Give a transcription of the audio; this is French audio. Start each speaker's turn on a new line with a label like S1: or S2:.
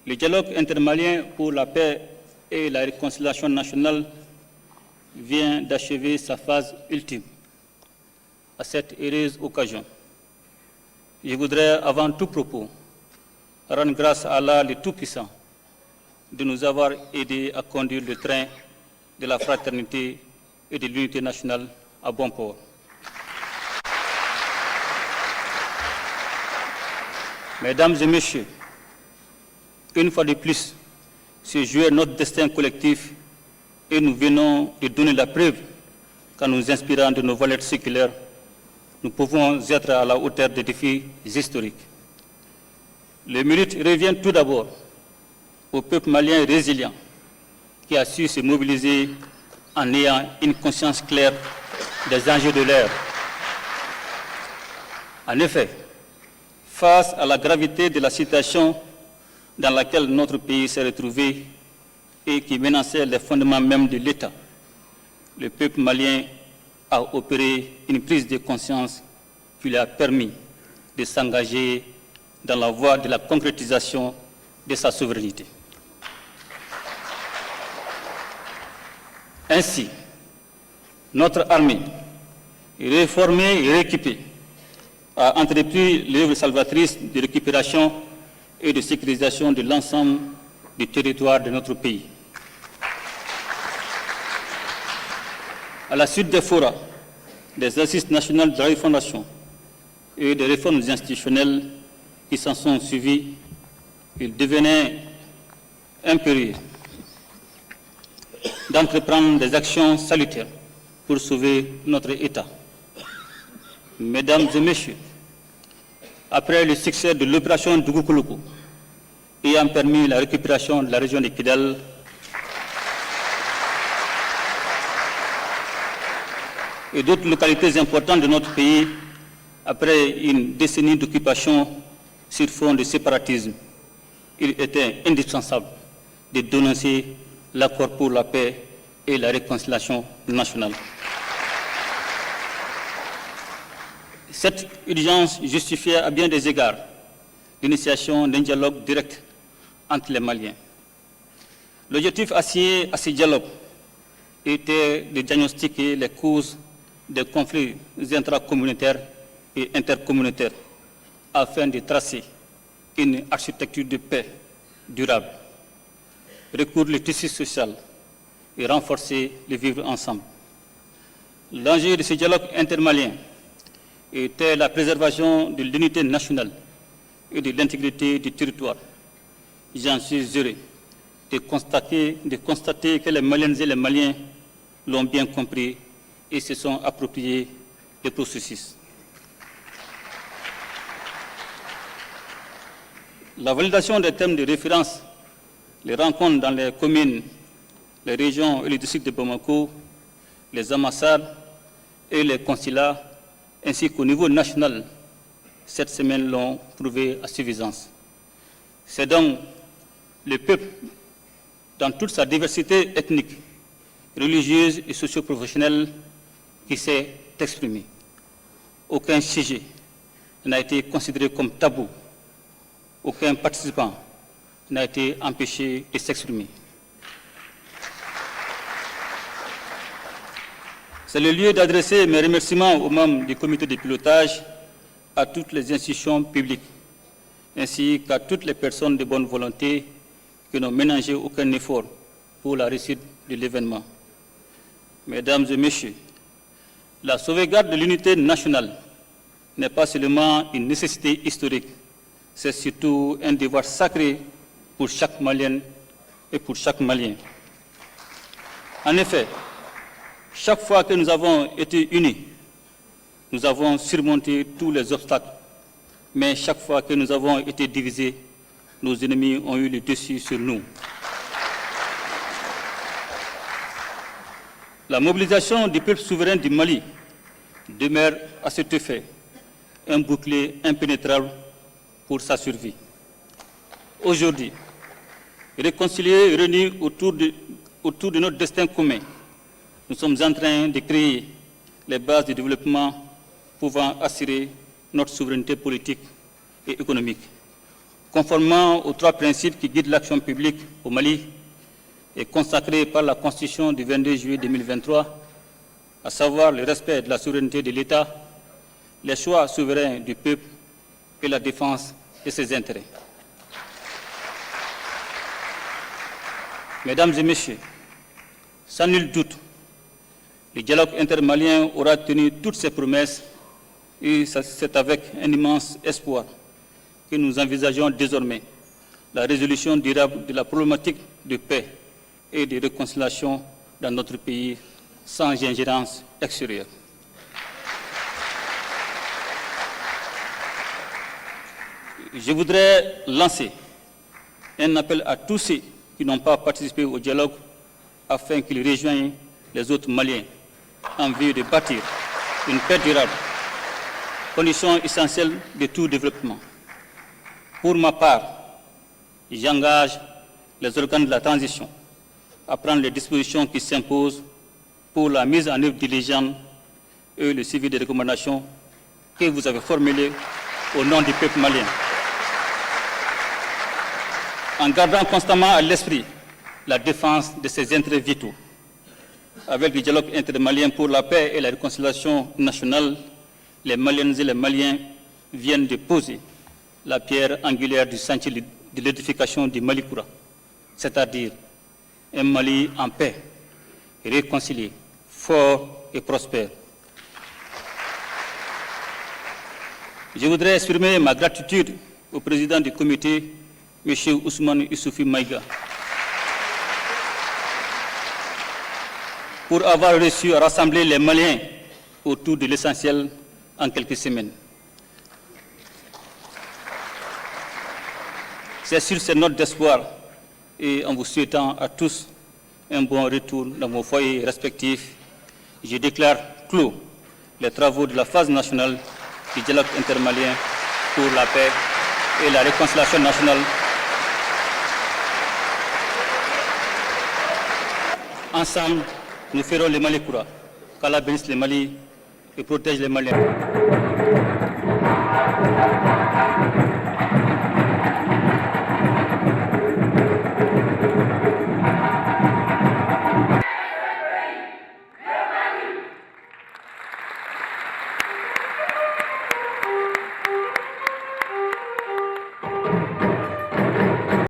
S1: Le dialogue intermalien pour la paix et la réconciliation nationale vient d'achever sa phase ultime. À cette heureuse occasion, je voudrais, avant tout propos, rendre grâce à Allah le Tout-Puissant de nous avoir aidés à conduire le train de la fraternité et de l'unité nationale à bon port. Mesdames et messieurs, une fois de plus, c'est jouer notre destin collectif et nous venons de donner la preuve qu'en nous inspirant de nos valeurs séculaires, nous pouvons être à la hauteur des défis historiques. Le mérite revient tout d'abord au peuple malien résilient qui a su se mobiliser en ayant une conscience claire des enjeux de l'ère. En effet, face à la gravité de la situation dans laquelle notre pays s'est retrouvé et qui menaçait les fondements même de l'État, le peuple malien a opéré une prise de conscience qui lui a permis de s'engager dans la voie de la concrétisation de sa souveraineté. Ainsi, notre armée, réformée et rééquipée, a entrepris l'œuvre salvatrice de récupération et de sécurisation de l'ensemble du territoire de notre pays. À la suite des forats, des assises nationales de la refondation et des réformes institutionnelles qui s'en sont suivies, il devenait impérieux d'entreprendre des actions salutaires pour sauver notre État. Mesdames et messieurs, après le succès de l'opération Dougoukoulou ayant permis la récupération de la région de Kidal, et d'autres localités importantes de notre pays, après une décennie d'occupation sur fond de séparatisme, il était indispensable de dénoncer l'accord pour la paix et la réconciliation nationale. Cette urgence justifiait à bien des égards l'initiation d'un dialogue direct entre les Maliens. L'objectif assigné à ce dialogue était de diagnostiquer les causes des conflits intracommunautaires et intercommunautaires afin de tracer une architecture de paix durable, recoudre le tissu social et renforcer le vivre ensemble. L'enjeu de ce dialogue intermalien était la préservation de l'unité nationale et de l'intégrité du territoire. J'en suis heureux de constater que les Maliennes et les Maliens l'ont bien compris et se sont appropriés le processus. La validation des thèmes de référence, les rencontres dans les communes, les régions et les districts de Bamako, les ambassades et les consulats, ainsi qu'au niveau national, cette semaine l'ont prouvé à suffisance. C'est donc le peuple, dans toute sa diversité ethnique, religieuse et socio-professionnelle, qui s'est exprimé. Aucun sujet n'a été considéré comme tabou. Aucun participant n'a été empêché de s'exprimer. C'est le lieu d'adresser mes remerciements aux membres du comité de pilotage, à toutes les institutions publiques, ainsi qu'à toutes les personnes de bonne volonté qui n'ont ménagé aucun effort pour la réussite de l'événement. Mesdames et messieurs, la sauvegarde de l'unité nationale n'est pas seulement une nécessité historique, c'est surtout un devoir sacré pour chaque Malienne et pour chaque Malien. En effet, chaque fois que nous avons été unis, nous avons surmonté tous les obstacles, mais chaque fois que nous avons été divisés, nos ennemis ont eu le dessus sur nous. La mobilisation du peuple souverain du Mali demeure à cet effet un bouclier impénétrable pour sa survie. Aujourd'hui, réconciliés et réunis autour de notre destin commun, nous sommes en train de créer les bases du développement pouvant assurer notre souveraineté politique et économique. Conformément aux 3 principes qui guident l'action publique au Mali et consacrés par la Constitution du 22 juillet 2023, à savoir le respect de la souveraineté de l'État, les choix souverains du peuple et la défense de ses intérêts. Mesdames et Messieurs, sans nul doute, le dialogue intermalien aura tenu toutes ses promesses et c'est avec un immense espoir que nous envisageons désormais la résolution durable de la problématique de paix et de réconciliation dans notre pays sans ingérence extérieure. Je voudrais lancer un appel à tous ceux qui n'ont pas participé au dialogue afin qu'ils rejoignent les autres Maliens en vue de bâtir une paix durable, condition essentielle de tout développement. Pour ma part, j'engage les organes de la transition à prendre les dispositions qui s'imposent pour la mise en œuvre diligente et le suivi des recommandations que vous avez formulées au nom du peuple malien. En gardant constamment à l'esprit la défense de ses intérêts vitaux. Avec le dialogue intermalien pour la paix et la réconciliation nationale, les Maliennes et les Maliens viennent de poser la pierre angulaire du chantier de l'édification du Malikoura, c'est-à-dire un Mali en paix, réconcilié, fort et prospère. Je voudrais exprimer ma gratitude au président du comité, M. Ousmane Issoufi Maïga, pour avoir réussi à rassembler les Maliens autour de l'essentiel en quelques semaines. C'est sur ces notes d'espoir et en vous souhaitant à tous un bon retour dans vos foyers respectifs, je déclare clos les travaux de la phase nationale du dialogue intermalien pour la paix et la réconciliation nationale. Ensemble, nous ferons le Malikoura. Qu'Allah bénisse le Mali et protège les Maliens.